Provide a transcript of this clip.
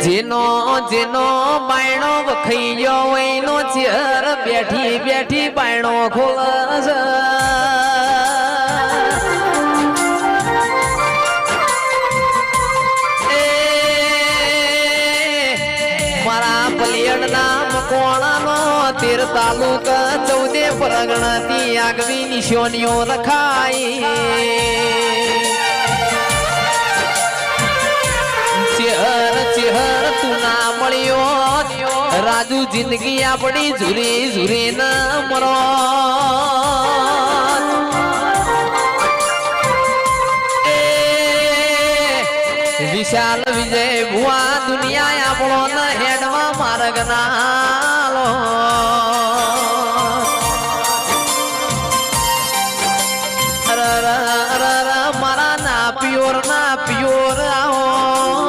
જેનો જેનો બાયણો વખાઈ ગયો એનો ચેર બેઠી બેઠી બાયણો ખોલસ મારા પલિયડના મકોણાનો 13 તાલુકા 14 પરગણાથી આગવી નિશાનીઓ રખાઈ ચેહર ચેહર તું ના મળ્યો રાજુ જિંદગી આપણી ઝુરી ઝુરી ન મરો વિશાલ વિજય ભુવા દુનિયા આપણો ન હેડવા માર્ગ ના લો